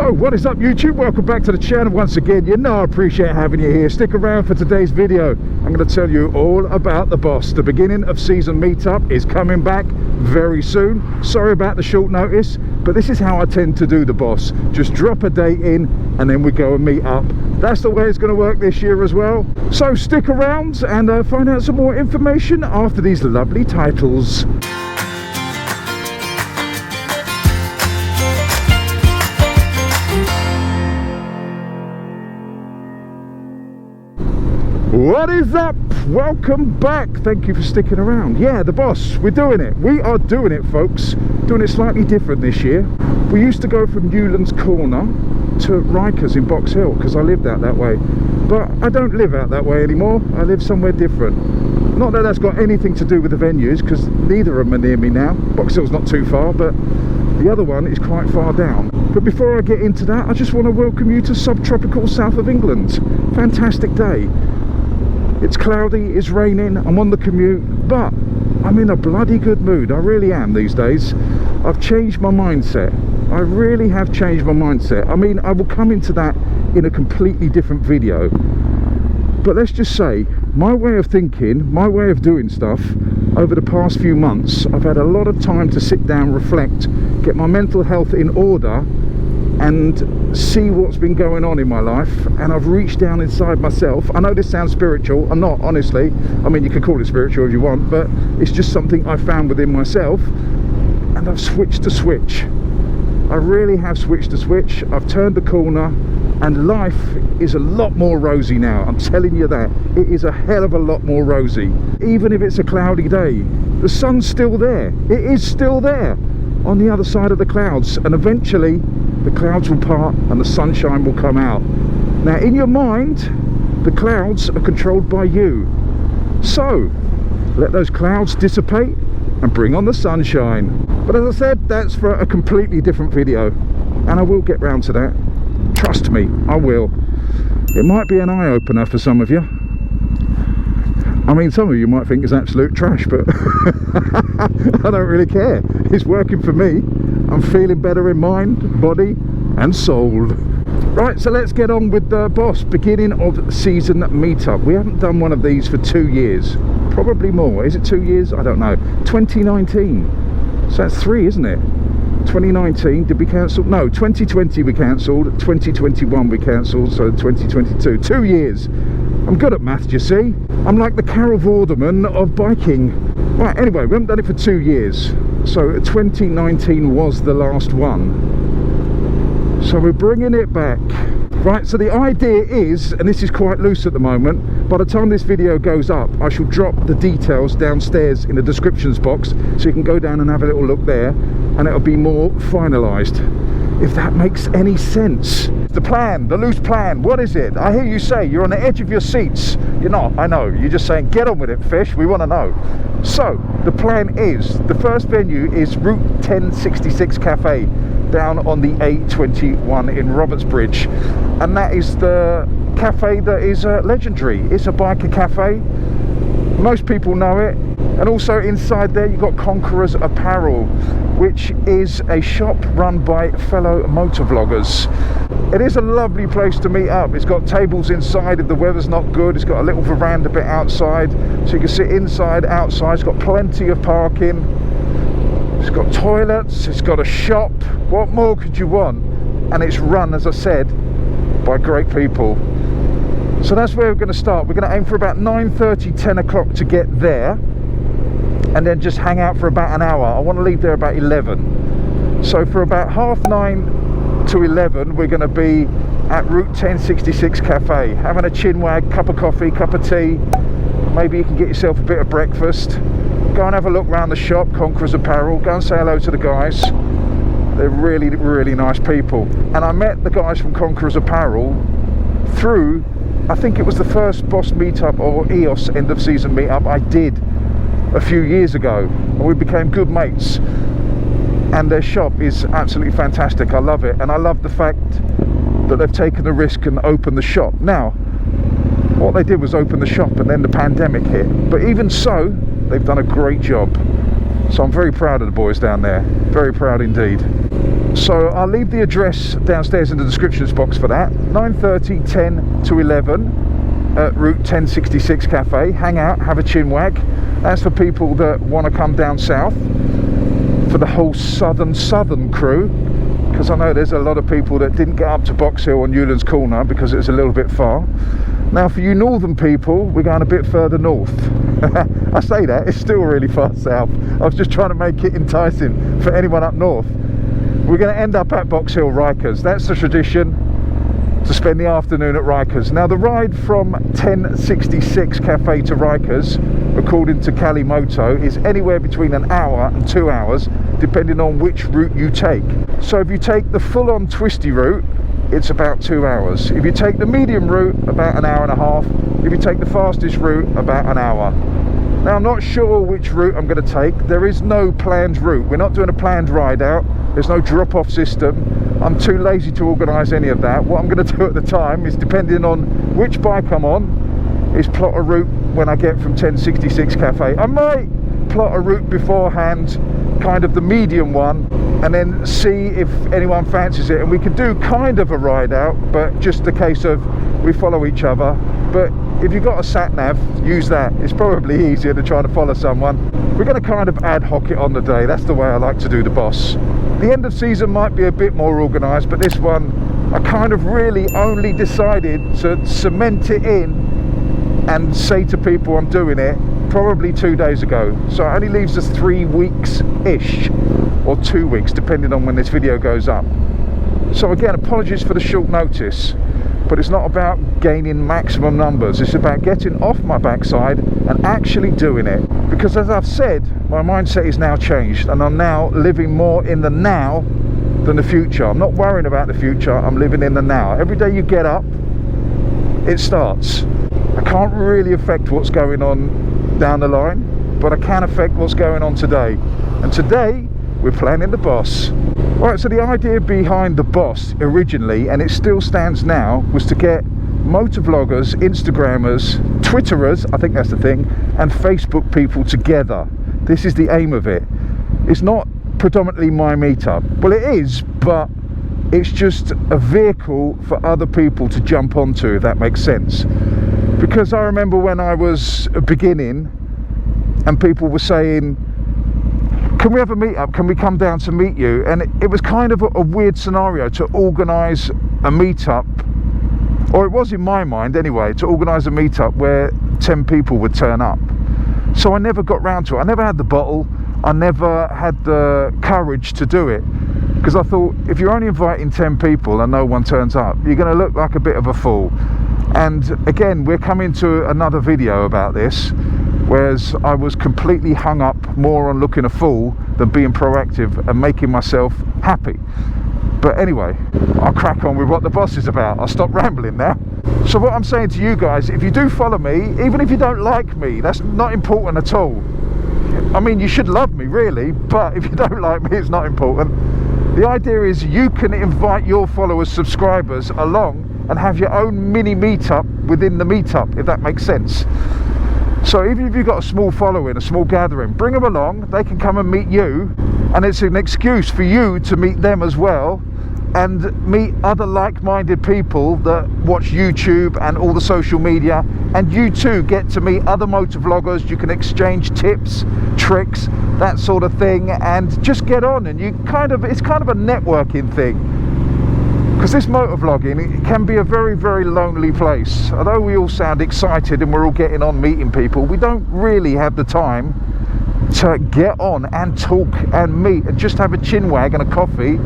So what is up YouTube? Welcome back to the channel once again. You know I appreciate having you here. Stick around for today's video. I'm going to tell you all about the boss. The beginning of season meetup is coming back very soon. Sorry about the short notice, but this is how I tend to do the boss. Just drop a date in and then we go and meet up. That's the way it's going to work this year as well. So stick around and find out some more information after these lovely titles. What is up? Welcome back. Thank you for sticking around. Yeah, the boss, we're doing it. We are doing it, folks. Doing it slightly different this year. We used to go from Newlands Corner to Rikers in Box Hill because I lived out that way, but I don't live out that way anymore. I live somewhere different. Not that that's got anything to do with the venues, because neither of them are near me now. Box Hill's not too far, but the other one is quite far down. But before I get into that, I just want to welcome you to subtropical south of England. Fantastic day. It's cloudy, it's raining, I'm on the commute, but I'm in a bloody good mood. I really am these days. I've changed my mindset. I really have changed my mindset. I mean, I will come into that in a completely different video. But let's just say, my way of thinking, my way of doing stuff, over the past few months, I've had a lot of time to sit down, reflect, get my mental health in order, and see what's been going on in my life. And I've reached down inside myself. I know this sounds spiritual. I'm not, honestly. I mean, you can call it spiritual if you want, but it's just something I found within myself, and I've switched the switch. I really have switched the switch. I've turned the corner and life is a lot more rosy now. I'm telling you that. It is a hell of a lot more rosy. Even if it's a cloudy day, the sun's still there. It is still there on the other side of the clouds, and eventually the clouds will part and the sunshine will come out. Now in your mind, the clouds are controlled by you. So let those clouds dissipate and bring on the sunshine. But as I said, that's for a completely different video, and I will get round to that. Trust me, I will. It might be an eye-opener for some of you. I mean, some of you might think it's absolute trash, but I don't really care. It's working for me. I'm feeling better in mind, body and soul. Right, so let's get on with the boss. Beginning of season meetup. We haven't done one of these for 2 years. Probably more. Is it 2 years? I don't know. 2019. So that's 3, isn't it? 2019, did we cancel? No, 2020 we cancelled. 2021 we cancelled. So 2022. 2 years. I'm good at math, you see. I'm like the Carol Vorderman of biking. Right, anyway, we haven't done it for 2 years. So 2019 was the last one. So we're bringing it back. Right, so the idea is, and this is quite loose at the moment, by the time this video goes up, I shall drop the details downstairs in the descriptions box, so you can go down and have a little look there, and it'll be more finalised, if that makes any sense. The plan, the loose plan, what is it? I hear you say you're on the edge of your seats. You're not, I know. You're just saying, get on with it, fish. We want to know. So, the plan is, the first venue is Route 1066 Cafe, down on the A21 in Robertsbridge. And that is the cafe that is legendary. It's a biker cafe. Most people know it. And also inside there you've got Conqueror's Apparel, which is a shop run by fellow motovloggers. It is a lovely place to meet up. It's got tables inside if the weather's not good. It's got a little veranda bit outside, so you can sit inside, outside. It's got plenty of parking. It's got toilets, it's got a shop. What more could you want? And it's run, as I said, by great people. So that's where we're going to start. We're going to aim for about 9:30, 10 o'clock to get there, and then just hang out for about an hour. I want to leave there about 11. So for about 9:30 to 11, we're going to be at Route 1066 Cafe, having a chinwag, cup of coffee, cup of tea. Maybe you can get yourself a bit of breakfast. Go and have a look around the shop, Conqueror's Apparel. Go and say hello to the guys. They're really, really nice people. And I met the guys from Conqueror's Apparel through, I think it was the first boss meetup or EOS end of season meetup I did a few years ago. And we became good mates. And their shop is absolutely fantastic. I love it. And I love the fact that they've taken the risk and opened the shop. Now, what they did was open the shop and then the pandemic hit. But even so, they've done a great job. So I'm very proud of the boys down there. Very proud indeed. So I'll leave the address downstairs in the descriptions box for that. 9:30, 10 to 11 at Route 1066 Cafe. Hang out, have a chin wag. That's for people that want to come down south. For the whole southern crew, because I know there's a lot of people that didn't get up to Box Hill on Newlands Corner because it was a little bit far. Now for you northern people, we're going a bit further north. I say that, it's still really far south. I was just trying to make it enticing for anyone up north. We're going to end up at Box Hill Rikers. That's the tradition, to spend the afternoon at Rikers. Now the ride from 1066 Cafe to Rikers, according to Cali Moto, is anywhere between an hour and 2 hours, depending on which route you take. So if you take the full-on twisty route, it's about 2 hours. If you take the medium route, about an hour and a half. If you take the fastest route, about an hour. Now I'm not sure which route I'm going to take. There is no planned route. We're not doing a planned ride out. There's no drop-off system. I'm too lazy to organise any of that. What I'm going to do at the time is, depending on which bike I'm on, is plot a route when I get from 1066 Cafe. I might plot a route beforehand, kind of the medium one, and then see if anyone fancies it, and we could do kind of a ride out, but just a case of we follow each other. But if you've got a sat nav, use that. It's probably easier to try to follow someone. We're going to kind of ad hoc it on the day. That's the way I like to do the boss. The end of season might be a bit more organised, but this one I kind of really only decided to cement it in and say to people I'm doing it probably 2 days ago. So it only leaves us 3 weeks-ish, or 2 weeks, depending on when this video goes up. So again, apologies for the short notice, but it's not about gaining maximum numbers. It's about getting off my backside and actually doing it. Because as I've said, my mindset is now changed, and I'm now living more in the now than the future. I'm not worrying about the future, I'm living in the now. Every day you get up, it starts. I can't really affect what's going on down the line, but I can affect what's going on today. And today, we're planning the boss. Right, so the idea behind the boss originally, and it still stands now, was to get motovloggers, Instagrammers, Twitterers, I think that's the thing, and Facebook people together. This is the aim of it. It's not predominantly my meetup. Well, it is, but it's just a vehicle for other people to jump onto, if that makes sense. Because I remember when I was beginning and people were saying, can we have a meetup? Can we come down to meet you? And it was kind of a weird scenario to organise a meetup, or it was in my mind anyway, to organise a meetup where 10 people would turn up. So I never got round to it. I never had the bottle. I never had the courage to do it. Because I thought, if you're only inviting 10 people and no one turns up, you're going to look like a bit of a fool. And again, we're coming to another video about this, whereas I was completely hung up more on looking a fool than being proactive and making myself happy. But anyway, I'll crack on with what the boss is about. I'll stop rambling now. So what I'm saying to you guys, if you do follow me, even if you don't like me, that's not important at all. I mean, you should love me really, but if you don't like me, it's not important. The idea is you can invite your followers, subscribers along and have your own mini meetup within the meetup, if that makes sense. So even if you've got a small following, a small gathering, bring them along, they can come and meet you, and it's an excuse for you to meet them as well, and meet other like-minded people that watch YouTube and all the social media, and you too get to meet other motovloggers. You can exchange tips, tricks, that sort of thing, and just get on, and it's kind of a networking thing. Because this motovlogging, it can be a very, very lonely place. Although we all sound excited and we're all getting on meeting people, we don't really have the time to get on and talk and meet and just have a chin wag and a coffee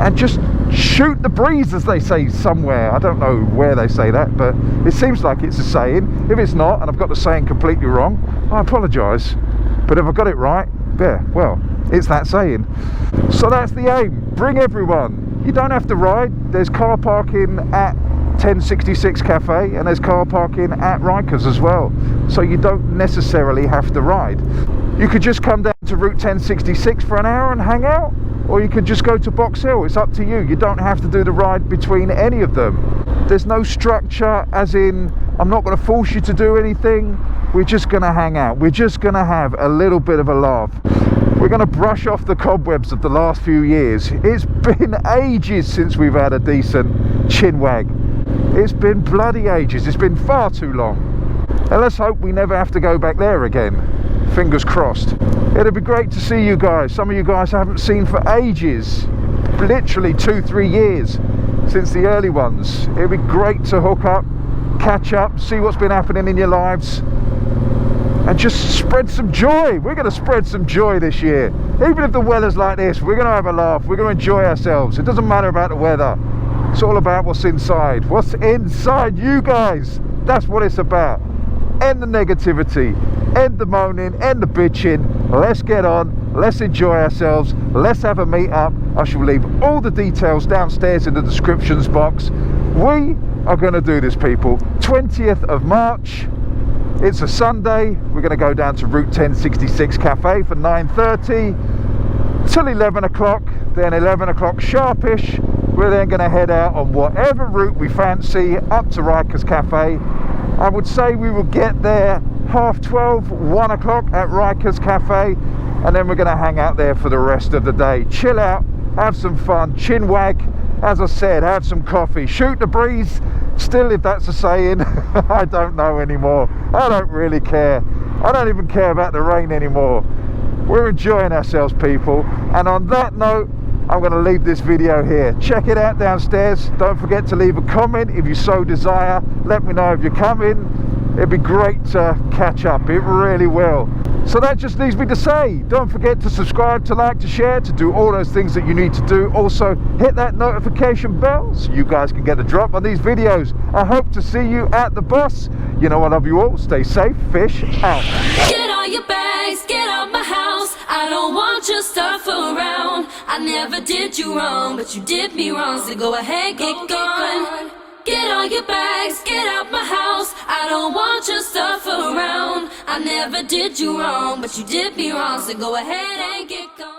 and just shoot the breeze, as they say somewhere. I don't know where they say that, but it seems like it's a saying. If it's not, and I've got the saying completely wrong, I apologise. But if I got it right, yeah, well, it's that saying. So that's the aim. Bring everyone. You don't have to ride. There's car parking at 1066 Cafe and there's car parking at Rikers as well. So you don't necessarily have to ride. You could just come down to Route 1066 for an hour and hang out, or you could just go to Box Hill. It's up to you. You don't have to do the ride between any of them. There's no structure, as in I'm not going to force you to do anything. We're just going to hang out. We're just going to have a little bit of a laugh. We're going to brush off the cobwebs of the last few years. It's been ages since we've had a decent chin wag. It's been bloody ages. It's been far too long. And let's hope we never have to go back there again. Fingers crossed. It'd be great to see you guys. Some of you guys I haven't seen for ages. Literally 2-3 years since the early ones. It'd be great to hook up, catch up, see what's been happening in your lives, and just spread some joy. We're going to spread some joy this year. Even if the weather's like this, we're going to have a laugh. We're going to enjoy ourselves. It doesn't matter about the weather. It's all about what's inside. What's inside you guys. That's what it's about. End the negativity. End the moaning. End the bitching. Let's get on. Let's enjoy ourselves. Let's have a meet up. I shall leave all the details downstairs in the descriptions box. We are going to do this, people. 20th of March. It's a Sunday. We're going to go down to Route 1066 Cafe for 9:30 till 11 o'clock. Then 11 o'clock sharpish, we're then going to head out on whatever route we fancy up to Rikers Cafe. I would say we will get there 12:30, 1 o'clock at Rikers Cafe, and then we're going to hang out there for the rest of the day. Chill out, have some fun, chin wag, as I said, have some coffee, shoot the breeze. Still, if that's a saying, I don't know anymore. I don't really care. I don't even care about the rain anymore. We're enjoying ourselves, people. And on that note, I'm going to leave this video here. Check it out downstairs. Don't forget to leave a comment if you so desire. Let me know if you're coming. It'd be great to catch up. It really will. So that just leaves me to say, don't forget to subscribe, to like, to share, to do all those things that you need to do. Also, hit that notification bell so you guys can get the drop on these videos. I hope to see you at the bus. You know I love you all. Stay safe. Fish out. Get all your bags, get out my house. I don't want your stuff around. I never did you wrong, but you did me wrong. So go ahead, get gone. Get all your bags, get out my house. I don't want your stuff around. I never did you wrong, but you did me wrong. So go ahead and get gone.